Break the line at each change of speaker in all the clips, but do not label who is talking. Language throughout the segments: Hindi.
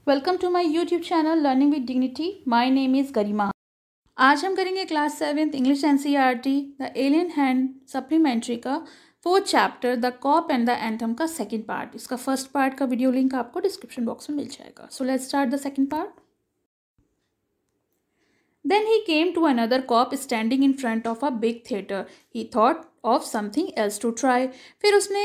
Welcome to my YouTube channel learning with dignity. My name is Garima. आज हम करेंगे class 7th English NCERT the alien hand supplementary का 4th chapter the cop and the anthem का सेकंड पार्ट। इसका फर्स्ट पार्ट का वीडियो लिंक आपको डिस्क्रिप्शन बॉक्स में मिल जाएगा। So let's start the second part. Then he came to another cop standing in front of a big theatre. He thought of something else to try. फिर उसने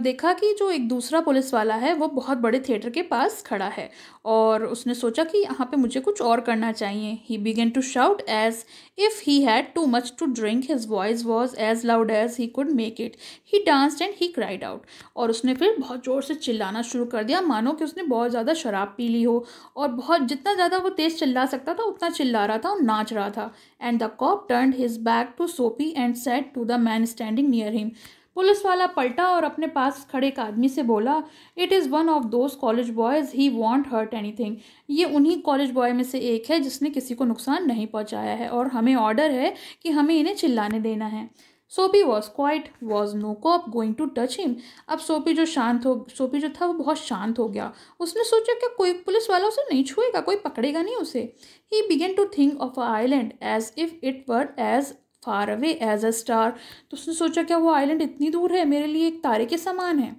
देखा कि जो एक दूसरा पुलिस वाला है वो बहुत बड़े थिएटर के पास खड़ा है और उसने सोचा कि यहाँ पे मुझे कुछ और करना चाहिए. He began to shout as if he had too much to drink. His voice was as loud as he could make it. He danced and he cried out. और उसने फिर बहुत ज़ोर से चिल्लाना शुरू कर दिया मानो कि उसने बहुत ज़्यादा शराब पी ली हो और बहुत जितना ज़्यादा वो तेज़ चिल्ला सकता था उतना चिल्ला रहा था और नाच रहा था. And the cop turned his back to Soapy and said to the man standing near him. Police वाला पलटा और अपने पास खड़े एक आदमी से बोला, it is one of those college boys he won't hurt anything. ये उन्हीं कॉलेज बॉय में से एक है जिसने किसी को नुकसान नहीं पहुंचाया है और हमें ऑर्डर है कि हमें इन्हें चिल्लाने देना है. Soapy was quiet, was no cop going to touch him. अब सोपी जो था वो बहुत शांत हो गया. उसने सोचा कि कोई पुलिस वाला उसे नहीं छुएगा, कोई पकड़ेगा नहीं उसे. He began to think of a island as if it were as far away as a star. तो उसने सोचा क्या वो आइलैंड इतनी दूर है, मेरे लिए एक तारे के समान है.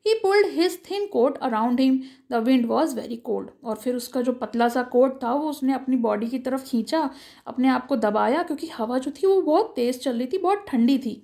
He pulled his thin coat around him. The wind was very cold. और फिर उसका जो पतला सा कोट था वो उसने अपनी बॉडी की तरफ खींचा, अपने आप को दबाया क्योंकि हवा जो थी वो बहुत तेज़ चल रही थी, बहुत ठंडी थी.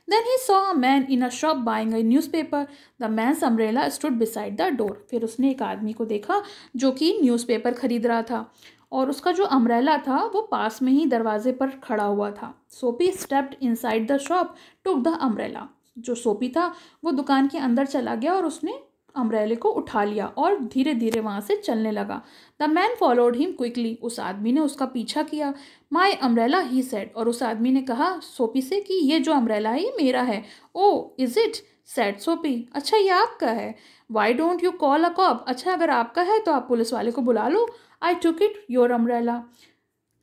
Then he saw a man in a shop buying a newspaper. The man's umbrella stood beside the door. फिर उसने एक आदमी को देखा जो कि न्यूज़पेपर खरीद रहा था और उसका जो अम्ब्रेला था वो पास में ही दरवाजे पर खड़ा हुआ था. सोपी stepped inside the shop, took the umbrella. जो सोपी था वो दुकान के अंदर चला गया और उसने अम्ब्रेले को उठा लिया और धीरे धीरे वहाँ से चलने लगा. The man followed him quickly. उस आदमी ने उसका पीछा किया. माई अम्ब्रेला ही सेड. और उस आदमी ने कहा सोपी से कि ये जो अम्ब्रेला है ये मेरा है. ओ इज़ इट सेड सोपी. अच्छा ये आपका है. Y don't you call a corp. अच्छा अगर आपका है तो आप पुलिस वाले को बुला लो. I took it your umbrella.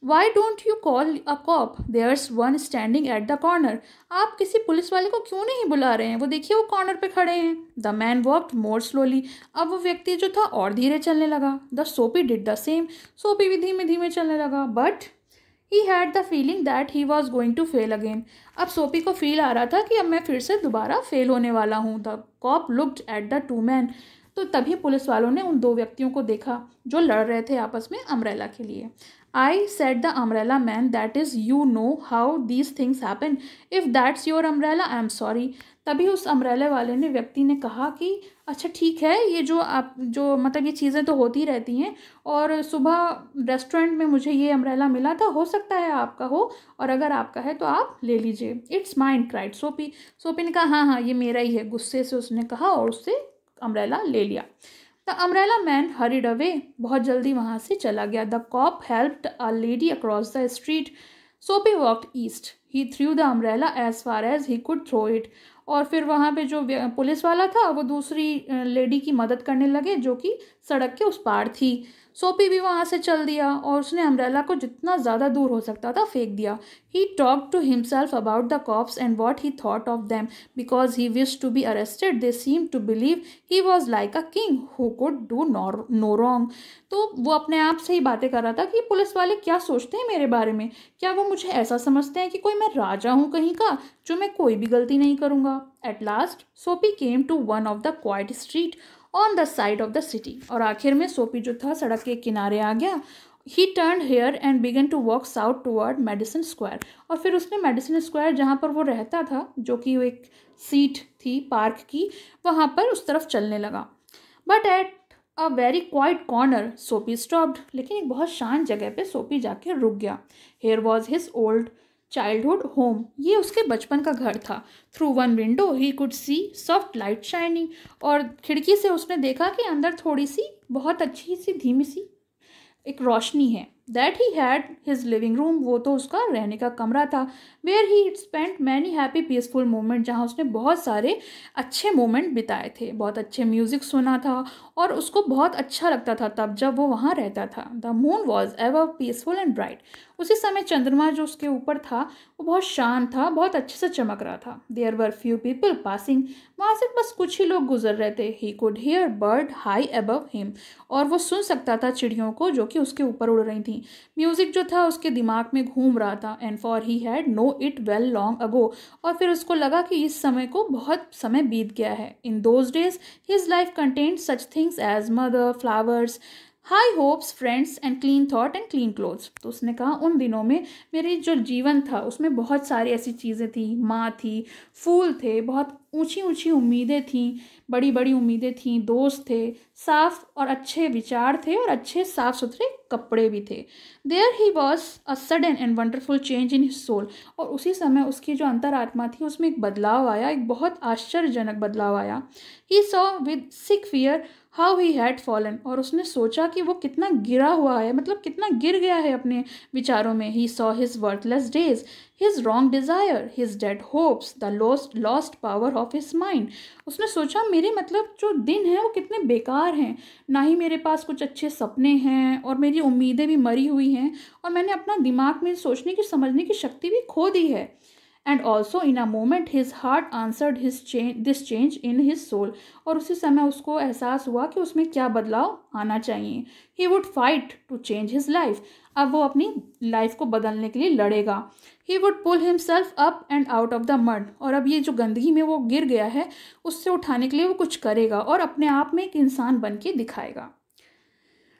Why don't you call a cop, there's one standing at the corner. आप किसी पुलिस वाले को क्यों नहीं बुला रहे हैं, वो देखिए वो कॉर्नर पे खड़े हैं. The man walked more slowly. अब वो व्यक्ति जो था और धीरे चलने लगा. द सोपी डिड द सेम. सोपी भी धीमे धीमे चलने लगा. But he had the feeling that he was going to fail again. अब सोपी को फील आ रहा था कि अब मैं फिर से दोबारा फेल होने वाला हूँ. The cop looked at the two man. तो तभी पुलिस वालों ने उन दो व्यक्तियों को देखा जो लड़ रहे थे आपस में अम्ब्रेला के लिए. I said the umbrella man that is you know how these things happen. If that's your umbrella I am sorry. तभी उस अम्ब्रेला वाले ने व्यक्ति ने कहा कि अच्छा ठीक है, ये जो मतलब ये चीज़ें तो होती रहती हैं और सुबह रेस्टोरेंट में मुझे ये अम्ब्रेला मिला था, हो सकता है आपका हो और अगर आपका है तो आप ले लीजिए. इट्स माइन क्राइड सोपी. सोपी ने कहा हाँ हाँ ये मेरा ही है. गुस्से से उसने कहा और उससे अम्ब्रेला ले लिया. The umbrella man hurried away. बहुत जल्दी वहाँ से चला गया. The cop helped a lady across the street. Soapy walked east. He threw the umbrella as far as he could throw it. और फिर वहाँ पे जो पुलिस वाला था वो दूसरी लेडी की मदद करने लगे जो कि सड़क के उस पार थी. सोपी भी वहाँ से चल दिया और उसने अम्ब्रेला को जितना ज़्यादा दूर हो सकता था फेंक दिया. He talk to himself about the cops and what he thought of them. Because he wish to be arrested they seem to believe he was like a king who could do no wrong. तो वो अपने आप से ही बातें कर रहा था कि पुलिस वाले क्या सोचते हैं मेरे बारे में. क्या वो मुझे ऐसा समझते हैं कि कोई मैं राजा हूँ कहीं का जो मैं कोई भी गलती नहीं करूँगा. At last Soapy came to one of the quiet street on the side of the city. और आखिर में सोपी जो था सड़क के किनारे आ गया. He turn here and began to walk south toward Madison square. और फिर उसने मेडिसन स्क्वायर जहाँ पर वो रहता था जो कि वो एक सीट थी पार्क की, वहाँ पर उस तरफ चलने लगा. But at a very quite corner सोपी स्टॉप्ड. लेकिन एक बहुत शांत जगह पे सोपी जाके रुक गया. Here was his old childhood home. ये उसके बचपन का घर था. Through one window he could see soft light shining. और खिड़की से उसने देखा कि अंदर थोड़ी सी बहुत अच्छी सी धीमी सी एक रोशनी है. That he had his living room, वो तो उसका रहने का कमरा था, where he spent many happy peaceful moment, जहाँ उसने बहुत सारे अच्छे मोमेंट बिताए थे, बहुत अच्छे म्यूज़िक सुना था और उसको बहुत अच्छा लगता था तब जब वो वहाँ रहता था। The moon was ever peaceful and bright, उसी समय चंद्रमा जो उसके ऊपर था वो बहुत शांत था, बहुत अच्छे से चमक रहा था। There were few people passing, वहाँ से बस कुछ ही लोग गुजर रहे थे। He could hear bird high above him, और वो सुन सकता था चिड़ियों को जो कि उसके ऊपर उड़ रही थी। म्यूजिक जो था उसके दिमाग में घूम रहा था। And for he had know it well long ago, और फिर उसको लगा कि इस समय को बहुत समय बीत गया है। In those days his life contained such things as mother, flowers, high hopes, friends and clean thought and clean clothes. तो उसने कहा उन दिनों में मेरी जो जीवन था उसमें बहुत सारी ऐसी चीज़ें थी, माँ थी, फूल थे, बहुत ऊंची ऊंची उम्मीदें थीं, बड़ी बड़ी उम्मीदें थीं, दोस्त थे, साफ और अच्छे विचार थे और अच्छे साफ सुथरे कपड़े भी थे। There he was a sudden and wonderful change in his soul, और उसी समय उसकी जो अंतरात्मा थी उसमें एक बदलाव आया, एक बहुत आश्चर्यजनक बदलाव आया। He saw with sick fear how he had fallen, और उसने सोचा कि वो कितना गिरा हुआ है, मतलब कितना गिर गया है अपने विचारों में। He saw his worthless days, his wrong desire, his dead hopes, the lost power of his mind. उसने सोचा मेरे मतलब जो दिन हैं वो कितने बेकार हैं, ना ही मेरे पास कुछ अच्छे सपने हैं और मेरी उम्मीदें भी मरी हुई हैं, और मैंने अपना दिमाग में सोचने की समझने की शक्ति भी खो दी है। And also in a moment his heart answered this change in his soul, और उसी समय उसको एहसास हुआ कि उसमें क्या बदलाव आना चाहिए। He would fight to change his life, अब वो अपनी लाइफ को बदलने के लिए लड़ेगा। He would pull himself up and out of the mud, और अब ये जो गंदगी में वो गिर गया है उससे उठाने के लिए वो कुछ करेगा और अपने आप में एक इंसान बन के दिखाएगा।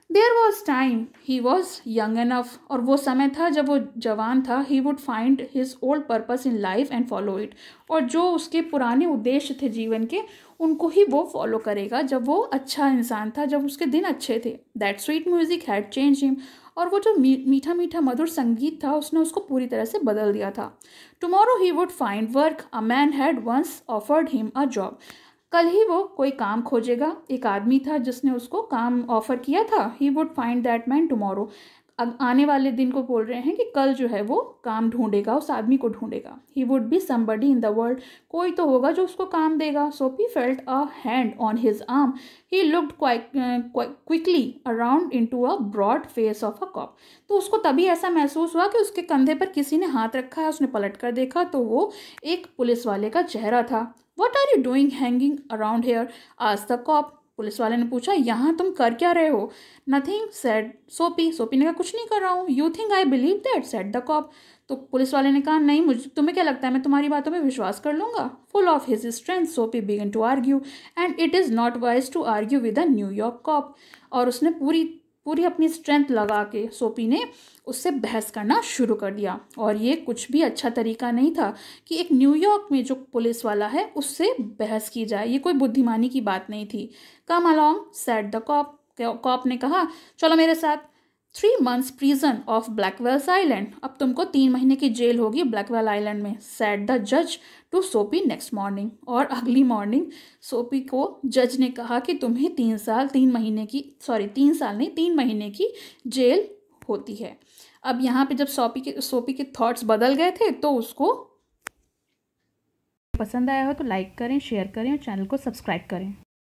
There was time he was young enough, और वो समय था जब वो जवान था। He would find his old purpose in life and follow it, और जो उसके पुराने उद्देश्य थे जीवन के उनको ही वो फॉलो करेगा जब वो अच्छा इंसान था, जब उसके दिन अच्छे थे। That sweet music had change him, और वो जो मीठा मीठा मधुर संगीत था उसने उसको पूरी तरह से बदल दिया था। Tomorrow he would find work, a man had once offered him a job, कल ही वो कोई काम खोजेगा। एक आदमी था जिसने उसको काम ऑफर किया था। He would find that man tomorrow, अब आने वाले दिन को बोल रहे हैं कि कल जो है वो काम ढूंढेगा, उस आदमी को ढूंढेगा। He would be somebody in the world, कोई तो होगा जो उसको काम देगा। Soapy felt a hand on his arm, he looked quickly around into a broad face of a cop, तो उसको तभी ऐसा महसूस हुआ कि उसके कंधे पर किसी ने हाथ रखा है। उसने पलट कर देखा तो वो एक पुलिस वाले का चेहरा था। What are you doing hanging around here, आज द कॉप, पुलिस वाले ने पूछा यहाँ तुम कर क्या रहे हो। नथिंग सेड सोपी, सोपी ने कहा कुछ नहीं कर रहा हूँ। You think I believe that, said the cop, तो पुलिस वाले ने कहा नहीं, मुझे तुम्हें क्या लगता है मैं तुम्हारी बातों में विश्वास कर लूंगा। Full of his strength Soapy began to argue, and it is not wise to argue with a New York cop, और उसने पूरी पूरी अपनी स्ट्रेंथ लगा के सोपी ने उससे बहस करना शुरू कर दिया। और ये कुछ भी अच्छा तरीका नहीं था कि एक न्यूयॉर्क में जो पुलिस वाला है उससे बहस की जाए, ये कोई बुद्धिमानी की बात नहीं थी। Come along said the cop, cop ने कहा चलो मेरे साथ। 3 months prison of Blackwell's island, अब तुमको 3 महीने की जेल होगी ब्लैकवेल आइलैंड में, सेड द जज टू सोपी नेक्स्ट मॉर्निंग, और अगली मॉर्निंग सोपी को जज ने कहा कि तुम्हें 3 साल 3 महीने की 3 साल नहीं 3 महीने की जेल होती है। अब यहाँ पे जब सोपी के थॉट्स बदल गए थे तो उसको पसंद आया हो तो लाइक करें, शेयर करें और चैनल को सब्सक्राइब करें।